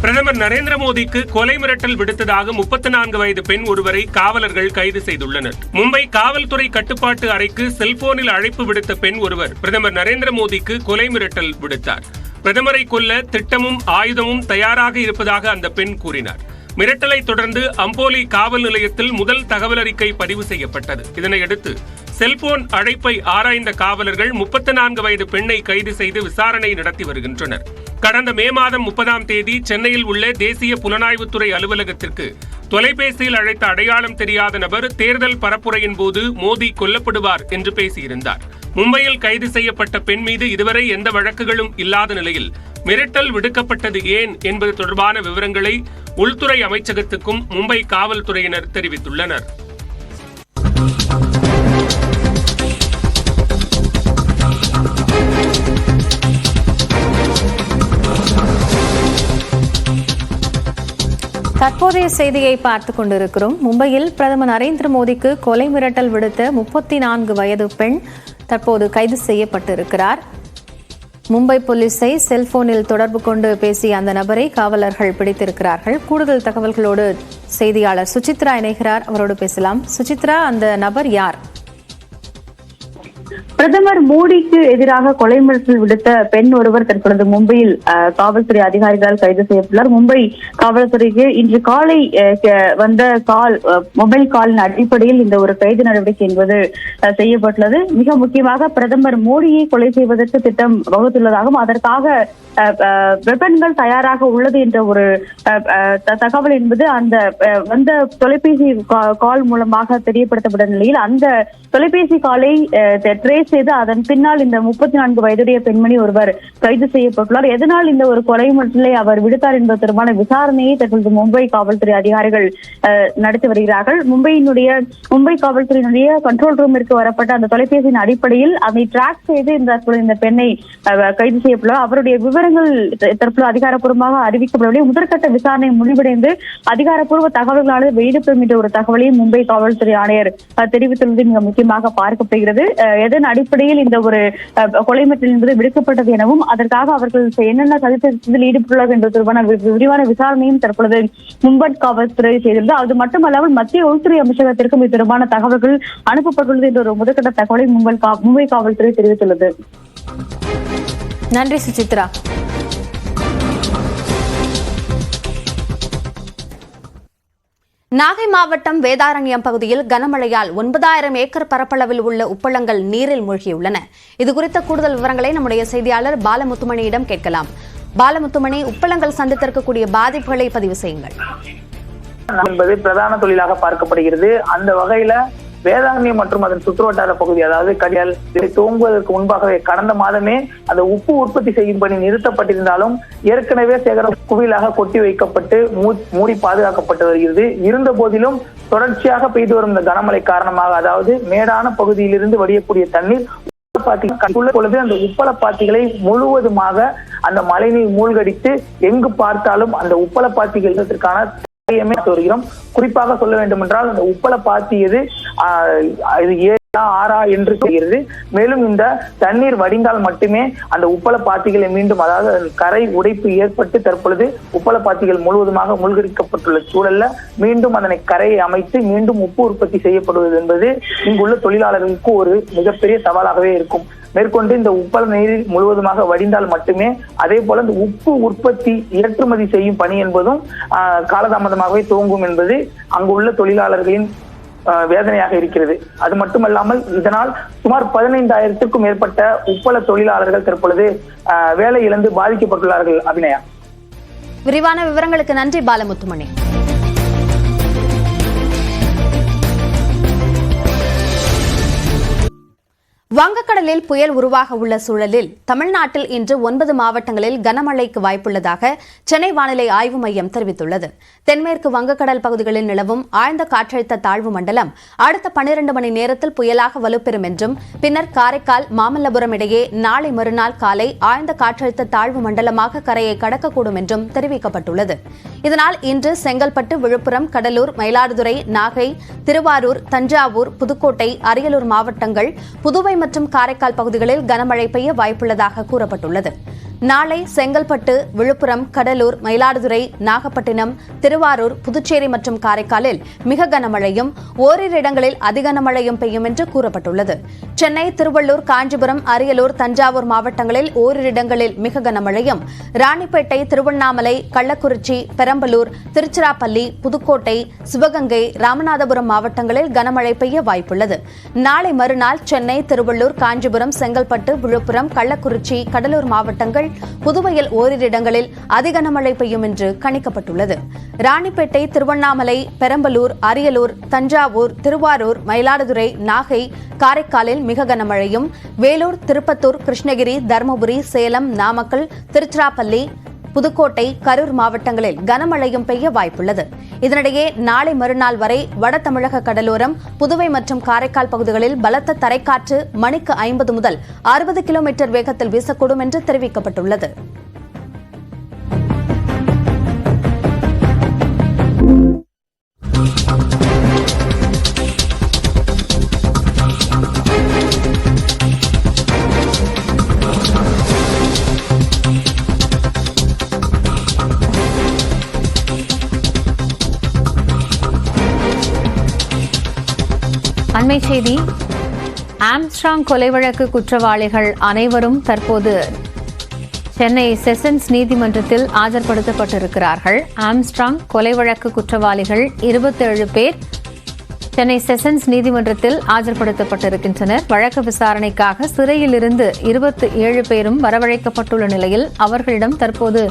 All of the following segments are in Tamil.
பிரதமர் நரேந்திர மோடிக்கு கொலை மிரட்டல் விடுத்ததாக 34 வயது பெண் ஒருவரை காவலர்கள் கைது செய்துள்ளனர். மும்பை காவல்துறை கட்டுப்பாட்டு அறைக்கு செல்போனில் அழைப்பு விடுத்த பெண் ஒருவர் பிரதமர் நரேந்திர மோடிக்கு கொலை மிரட்டல் விடுத்தார். பிரதமரை கொல்ல திட்டமும் ஆயுதமும் தயாராக இருப்பதாக அந்த பெண் கூறினார். மிரட்டலை தொடர்ந்து அம்போலி காவல் நிலையத்தில் முதல் தகவல் அறிக்கை பதிவு செய்யப்பட்டது. இதனையடுத்து செல்போன் அழைப்பை ஆராய்ந்த காவலர்கள் 34 வயது பெண்ணை கைது செய்து விசாரணை நடத்தி வருகின்றனர். கடந்த மே மாதம் 30ஆம் தேதி சென்னையில் உள்ள தேசிய புலனாய்வுத்துறை அலுவலகத்திற்கு தொலைபேசியில் அழைத்த அடையாளம் தெரியாத நபர் தேர்தல் பரப்புரையின் போது மோடி கொல்லப்படுவார் என்று பேசியிருந்தார். மும்பையில் கைது செய்யப்பட்ட பெண் மீது இதுவரை எந்த வழக்குகளும் இல்லாத நிலையில் மிரட்டல் விடுக்கப்பட்டது ஏன் என்பது தொடர்பான விவரங்களை உள்துறை அமைச்சகத்துக்கும் மும்பை காவல்துறையினர் தெரிவித்துள்ளனர். தற்போதைய செய்தியை பார்த்துக் கொண்டிருக்கிறோம். மும்பையில் பிரதமர் நரேந்திர மோடிக்கு கொலை மிரட்டல் விடுத்த 34 வயது பெண் தற்போது கைது செய்யப்பட்டிருக்கிறார். மும்பை போலீஸை செல்போனில் தொடர்பு கொண்டு பேசிய அந்த நபரை காவலர்கள் பிடித்திருக்கிறார்கள். கூடுதல் தகவல்களோடு செய்தியாளர் சுசித்ரா இணைகிறார். அவரோடு பேசலாம். சுசித்ரா, அந்த நபர் யார்? பிரதமர் மோடிக்கு எதிராக கொலை மிரட்டல் விடுத்த பெண் ஒருவர் தற்பொழுது மும்பையில் காவல்துறை அதிகாரிகளால் கைது செய்யப்பட்டுள்ளார். மும்பை காவல்துறைக்கு இன்று காலை வந்த மொபைல் காலின் அடிப்படையில் இந்த ஒரு கைது நடவடிக்கை என்பது செய்யப்பட்டுள்ளது. மிக முக்கியமாக பிரதமர் மோடியை கொலை செய்வதற்கு திட்டம் வகுத்துள்ளதாகவும் அதற்காக வெப்பன்கள் தயாராக உள்ளது என்ற ஒரு தகவல் என்பது அந்த வந்த தொலைபேசி கால் மூலமாக தெரியப்படுத்தப்பட்ட நிலையில் அந்த தொலைபேசி காலை ட்ரேஸ் செய்து அதன் பின்னால் இந்த 34 வயதுடைய பெண்மணி ஒருவர் கைது செய்யப்பட்டுள்ளார். எதனால் இந்த ஒரு கொலை மிரட்டலை அவர் விடுத்தார் என்பது தொடர்பான விசாரணையை தற்போது மும்பை காவல்துறை அதிகாரிகள் நடத்தி வருகிறார்கள். மும்பை காவல்துறையினுடைய கண்ட்ரோல் ரூமிற்கு வரப்பட்ட அந்த தொலைபேசியின் அடிப்படையில் அதை டிராக் செய்து இந்த பெண்ணை கைது செய்யப்பட்டுள்ளார். அவருடைய விவரங்கள் தற்போது அதிகாரப்பூர்வமாக அறிவிக்கப்படவில்லை. முதற்கட்ட விசாரணை முடிவடைந்து அதிகாரப்பூர்வ தகவல்களால் வெளியிடப்படும் என்ற ஒரு தகவலையும் மும்பை காவல்துறை ஆணையர் தெரிவித்துள்ளது மிக முக்கியமாக பார்க்கப்படுகிறது. எதன் அடிப்படையில் இந்த ஒரு கொலை மிரட்டல் என்பது விடுக்கப்பட்டது எனவும் அதற்காக அவர்கள் என்னென்ன சதித்திட்டத்தில் ஈடுபட்டுள்ளார்கள் என்பது தொடர்பான விரிவான விசாரணையும் தற்பொழுது மும்பை காவல்துறை செய்துள்ளது. அது மட்டுமல்லாமல் மத்திய உள்துறை அமைச்சகத்திற்கும் இது தொடர்பான தகவல்கள் அனுப்பப்பட்டுள்ளது என்ற ஒரு முதற்கட்ட தகவலை மும்பை காவல்துறை தெரிவித்துள்ளது. நன்றி சுசித்ரா. நாகை மாவட்டம் வேதாரண்யம் பகுதியில் கனமழையால் 9000 ஏக்கர் பரப்பளவில் உள்ள உப்பளங்கள் நீரில் மூழ்கியுள்ளன. இதுகுறித்த கூடுதல் விவரங்களை நம்முடைய செய்தியாளர் பாலமுத்துமணியிடம் கேட்கலாம். பாலமுத்துமணி, உப்பளங்கள் சந்தித்திருக்கக்கூடிய பாதிப்புகளை பதிவு செய்யுங்கள். என்பது பிரதான தொழிலாக பார்க்கப்படுகிறது. அந்த வகையில வேதாரண்யம் மற்றும் அதன் சுற்றுவட்டார பகுதி, அதாவது கடியால் துவங்குவதற்கு முன்பாகவே கடந்த மாதமே அந்த உப்பு உற்பத்தி செய்யும் பணி நிறுத்தப்பட்டிருந்தாலும் ஏற்கனவே சேகரம் குவியலாக கொட்டி வைக்கப்பட்டு மூடி பாதுகாக்கப்பட்டு வருகிறது. இருந்த போதிலும் தொடர்ச்சியாக பெய்து வரும் இந்த கனமழை காரணமாக, அதாவது மேடான பகுதியிலிருந்து வடியக்கூடிய தண்ணீர் பொழுது அந்த உப்பளப்பாத்திகளை முழுவதுமாக அந்த மழைநீர் மூழ்கடித்து எங்கு பார்த்தாலும் அந்த உப்பளப்பாத்திகள் வருகிறோம். குறிப்பாக சொல்ல வேண்டும் என்றால் அந்த உப்பள பாத்தியது ஆறா என்று தெரிகிறது. மேலும் இந்த தண்ணீர் வடிந்தால் மட்டுமே அந்த உப்பள பாத்திகளை மீண்டும், அதாவது கரை உடைப்பு ஏற்பட்டு தற்பொழுது உப்பள பாத்திகள் முழுவதுமாக மூழ்கடிக்கப்பட்டுள்ள சூழல்ல மீண்டும் அதனை கரையை அமைத்து மீண்டும் உப்பு உற்பத்தி செய்யப்படுவது என்பது இங்குள்ள தொழிலாளர்களுக்கு ஒரு மிகப்பெரிய சவாலாகவே இருக்கும். மேற்கொண்டு இந்த உப்பள நீர் முழுவதுமாக வடிந்தால் மட்டுமே, அதே போல இந்த உப்பு உற்பத்தி ஏற்றுமதி செய்யும் பணி என்பதும் காலதாமதமாகவே துவங்கும் என்பது அங்குள்ள தொழிலாளர்களின் வேதனையாக இருக்கிறது. அது மட்டுமல்லாமல் இதனால் சுமார் 15,000க்கும் மேற்பட்ட உப்பள தொழிலாளர்கள் தற்பொழுது வேலை இழந்து பாதிக்கப்பட்டுள்ளார்கள். அபிநயா, விரிவான விவரங்களுக்கு நன்றி பாலமுத்துமணி. வங்கக்கடலில் புயல் உருவாக உள்ள சூழலில் தமிழ்நாட்டில் இன்று 9 மாவட்டங்களில் கனமழைக்கு வாய்ப்புள்ளதாக சென்னை வானிலை ஆய்வு மையம் தெரிவித்துள்ளது. தென்மேற்கு வங்கக்கடல் பகுதிகளில் நிலவும் ஆழ்ந்த காற்றழுத்த தாழ்வு மண்டலம் அடுத்த 12 மணி நேரத்தில் புயலாக வலுப்பெறும் என்றும், பின்னர் காரைக்கால் மாமல்லபுரம் இடையே நாளை மறுநாள் காலை ஆழ்ந்த காற்றழுத்த தாழ்வு மண்டலமாக கரையை கடக்கக்கூடும் என்றும் தெரிவிக்கப்பட்டுள்ளது. இதனால் இன்று செங்கல்பட்டு, விழுப்புரம், கடலூர், மயிலாடுதுறை, நாகை, திருவாரூர், தஞ்சாவூர், புதுக்கோட்டை, அரியலூர் மாவட்டங்கள், புதுவை மற்றும் காரைக்கால் பகுதிகளில் கனமழை பெய்ய வாய்ப்புள்ளதாக கூறப்பட்டுள்ளது. நாளை செங்கல்பட்டு, விழுப்புரம், கடலூர், மயிலாடுதுறை, நாகப்பட்டினம், திருவாரூர், புதுச்சேரி மற்றும் காரைக்காலில் மிக கனமழையும் ஓரிரு இடங்களில் அதிகனமழையும் பெய்யும் என்று கூறப்பட்டுள்ளது. சென்னை, திருவள்ளூர், காஞ்சிபுரம், அரியலூர், தஞ்சாவூர் மாவட்டங்களில் ஓரிரு இடங்களில் மிக கனமழையும், ராணிப்பேட்டை, திருவண்ணாமலை, கள்ளக்குறிச்சி, பெரம்பலூர், திருச்சிராப்பள்ளி, புதுக்கோட்டை, சிவகங்கை, ராமநாதபுரம் மாவட்டங்களில் கனமழை பெய்ய வாய்ப்புள்ளது. நாளை மறுநாள் சென்னை, திருவள்ளூர், காஞ்சிபுரம், செங்கல்பட்டு, விழுப்புரம், கள்ளக்குறிச்சி, கடலூர் மாவட்டங்கள், புதுவையில் ஓரிரு இடங்களில் அதிகனமழை பெய்யும் என்று கணிக்கப்பட்டுள்ளது. ராணிப்பேட்டை, திருவண்ணாமலை, பெரம்பலூர், அரியலூர், தஞ்சாவூர், திருவாரூர், மயிலாடுதுறை, நாகை, காரைக்காலில் மிக கனமழையும், வேலூர், திருப்பத்தூர், கிருஷ்ணகிரி, தருமபுரி, சேலம், நாமக்கல், திருச்சிராப்பள்ளி, புதுக்கோட்டை, கரூர் மாவட்டங்களில் கனமழையும் பெய்ய வாய்ப்புள்ளது. இதனிடையே நாளை மறுநாள் வரை வட தமிழக கடலோரம், புதுவை மற்றும் காரைக்கால் பகுதிகளில் பலத்த தரைக்காற்று மணிக்கு 50 முதல் 60 கிலோமீட்டர் வேகத்தில் வீசக்கூடும் என்று தெரிவிக்கப்பட்டுள்ளது. அண்மை செய்தி. ஆம்ஸ்ட்ராங் கொலை வழக்கு குற்றவாளிகள் அனைவரும் தற்போது சென்னை செஷன்ஸ் நீதிமன்றத்தில் ஆஜர்படுத்தப்பட்டிருக்கிறார்கள். ஆம்ஸ்ட்ராங் கொலை வழக்கு குற்றவாளிகள் 27 பேர் சென்னை செஷன்ஸ் நீதிமன்றத்தில் ஆஜர்படுத்தப்பட்டிருக்கின்றனர். வழக்கு விசாரணைக்காக சிறையில் இருந்து 27 பேரும் வரவழைக்கப்பட்டுள்ள நிலையில் அவர்களிடம் தற்போது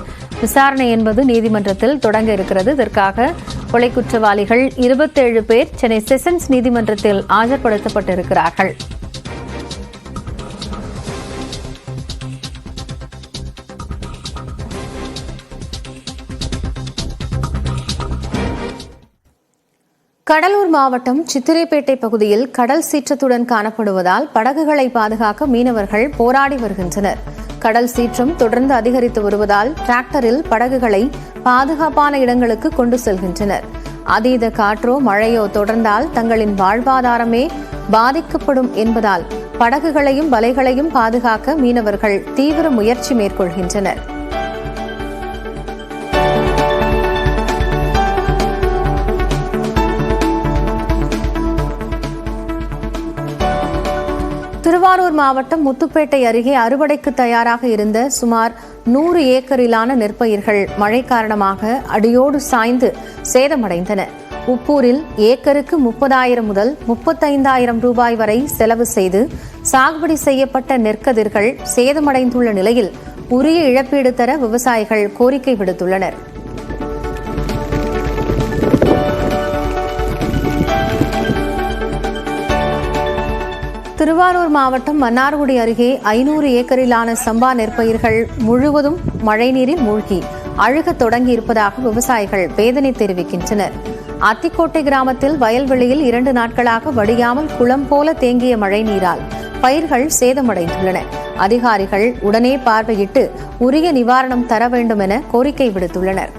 விசாரணை என்பது நீதிமன்றத்தில் தொடங்க இருக்கிறது. இதற்காக கொலை குற்றவாளிகள் 27 பேர் சென்னை செஷன்ஸ் நீதிமன்றத்தில் ஆஜர்படுத்தப்பட்டிருக்கிறார்கள். கடலூர் மாவட்டம் சித்திரைப்பேட்டை பகுதியில் கடல் சீற்றத்துடன் காணப்படுவதால் படகுகளை பாதுகாக்க மீனவர்கள் போராடி வருகின்றனர். கடல் சீற்றம் தொடர்ந்து அதிகரித்து வருவதால் டிராக்டரில் படகுகளை பாதுகாப்பான இடங்களுக்கு கொண்டு செல்கின்றனர். அதீத காற்றோ மழையோ தொடர்ந்தால் தங்களின் வாழ்வாதாரமே பாதிக்கப்படும் என்பதால் படகுகளையும் வலைகளையும் பாதுகாக்க மீனவர்கள் தீவிர முயற்சி மேற்கொள்கின்றனர். திருவாரூர் மாவட்டம் முத்துப்பேட்டை அருகே அறுவடைக்கு தயாராக இருந்த சுமார் 100 ஏக்கரிலான நெற்பயிர்கள் மழை காரணமாக அடியோடு சாய்ந்து சேதமடைந்தன. உப்பூரில் ஏக்கருக்கு 30,000 முதல் 35,000 ரூபாய் வரை செலவு செய்து சாகுபடி செய்யப்பட்ட நெற்கதிர்கள் சேதமடைந்துள்ள நிலையில் உரிய இழப்பீடு தர விவசாயிகள் கோரிக்கை விடுத்துள்ளனர். திருவாரூர் மாவட்டம் மன்னார்குடி அருகே 500 ஏக்கரிலான சம்பா நெற்பயிர்கள் முழுவதும் மழைநீரில் மூழ்கி அழுகத் தொடங்கியிருப்பதாக விவசாயிகள் வேதனை தெரிவிக்கின்றனர். அத்திக்கோட்டை கிராமத்தில் வயல்வெளியில் 2 நாட்களாக வடியாமல் குளம் போல தேங்கிய மழைநீரால் பயிர்கள் சேதமடைந்துள்ளன. அதிகாரிகள் உடனே பார்வையிட்டு உரிய நிவாரணம் தர வேண்டும் என கோரிக்கை விடுத்துள்ளனர்.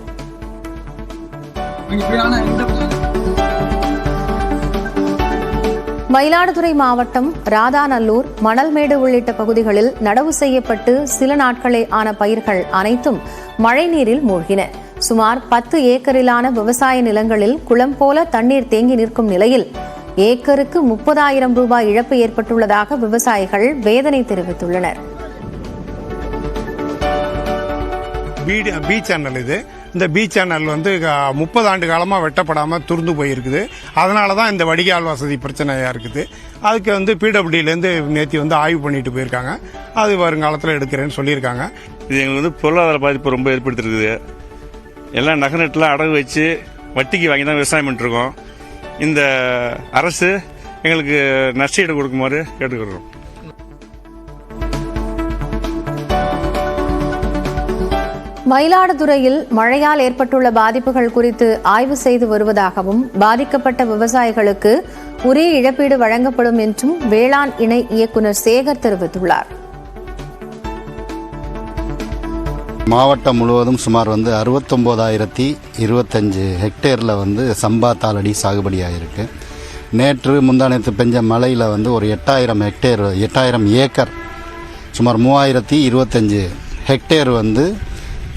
மயிலாடுதுறை மாவட்டம் ராதாநல்லூர், மணல்மேடு உள்ளிட்ட பகுதிகளில் நடவு செய்யப்பட்டு சில நாட்களே ஆன பயிர்கள் அனைத்தும் மழைநீரில் மூழ்கின. சுமார் 10 ஏக்கரிலான விவசாய நிலங்களில் குளம் போல தண்ணீர் தேங்கி நிற்கும் நிலையில் ஏக்கருக்கு 30,000 ரூபாய் இழப்பு ஏற்பட்டுள்ளதாக விவசாயிகள் வேதனை தெரிவித்துள்ளனர். பி சேனல் இது. இந்த பி சேனல் வந்து 30 ஆண்டு காலமாக வெட்டப்படாமல் துருந்து போயிருக்குது. அதனால தான் இந்த வடிகால் வசதி பிரச்சனையாக இருக்குது. அதுக்கு வந்து பிடபிள்யூலேருந்து நேற்று வந்து ஆய்வு பண்ணிட்டு போயிருக்காங்க. அது வருங்காலத்தில் எடுக்கிறேன்னு சொல்லியிருக்காங்க. இது எங்களுக்கு வந்து பொருளாதார பாதிப்பு ரொம்ப ஏற்படுத்திருக்குது. எல்லாம் நகநெட்டில் அடகு வச்சு வட்டிக்கு வாங்கி தான் விவசாயம் பண்ணிட்டுருக்கோம். இந்த அரசு எங்களுக்கு நஷ்டஈடு கொடுக்குமாறு கேட்டுக்கிறோம். மயிலாடுதுறையில் மழையால் ஏற்பட்டுள்ள பாதிப்புகள் குறித்து ஆய்வு செய்து வருவதாகவும் பாதிக்கப்பட்ட விவசாயிகளுக்கு உரிய இழப்பீடு வழங்கப்படும் என்றும் வேளாண் இணை இயக்குநர் சேகர் தெரிவித்துள்ளார். மாவட்டம் முழுவதும் சுமார் 69,025 ஹெக்டேரில் சம்பா தாளடி சாகுபடி ஆகிருக்கு. நேற்று முந்தானத்து பெஞ்ச மழையில் ஒரு 8,000 ஏக்கர் சுமார் 3,025 ஹெக்டேர் வந்து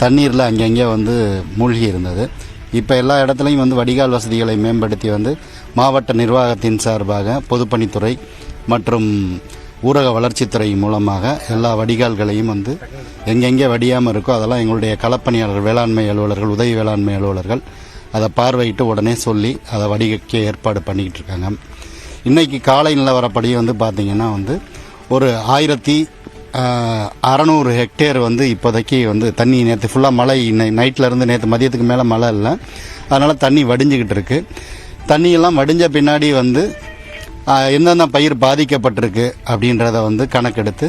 தண்ணீரில் அங்கங்கே வந்து மூழ்கி இருந்தது. இப்போ எல்லா இடத்துலையும் வந்து வடிகால் வசதிகளை மேம்படுத்தி வந்து மாவட்ட நிர்வாகத்தின் சார்பாக பொதுப்பணித்துறை மற்றும் ஊரக வளர்ச்சித்துறை மூலமாக எல்லா வடிகால்களையும் வந்து எங்கெங்கே வடியாமல் இருக்கோ அதெல்லாம் எங்களுடைய களப்பணியாளர்கள், வேளாண்மை அலுவலர்கள், உதவி வேளாண்மை அலுவலர்கள் அதை பார்வையிட்டு உடனே சொல்லி அதை வடிக்க ஏற்பாடு பண்ணிக்கிட்டு இருக்காங்க. இன்றைக்கி காலை நிலவரப்படி வந்து பார்த்திங்கன்னா வந்து ஒரு 1600 ஹெக்டேர் வந்து இப்போதைக்கு வந்து தண்ணி, நேற்று ஃபுல்லாக மழை, நைட்டில் இருந்து நேற்று மதியத்துக்கு மேலே மழை இல்லை, அதனால் தண்ணி வடிஞ்சிக்கிட்டு இருக்கு. தண்ணியெல்லாம் வடிஞ்ச பின்னாடி வந்து எந்தெந்த பயிர் பாதிக்கப்பட்டிருக்கு அப்படின்றத வந்து கணக்கெடுத்து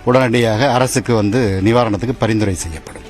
உடனடியாக அரசுக்கு வந்து நிவாரணத்துக்கு பரிந்துரை செய்யப்படும்.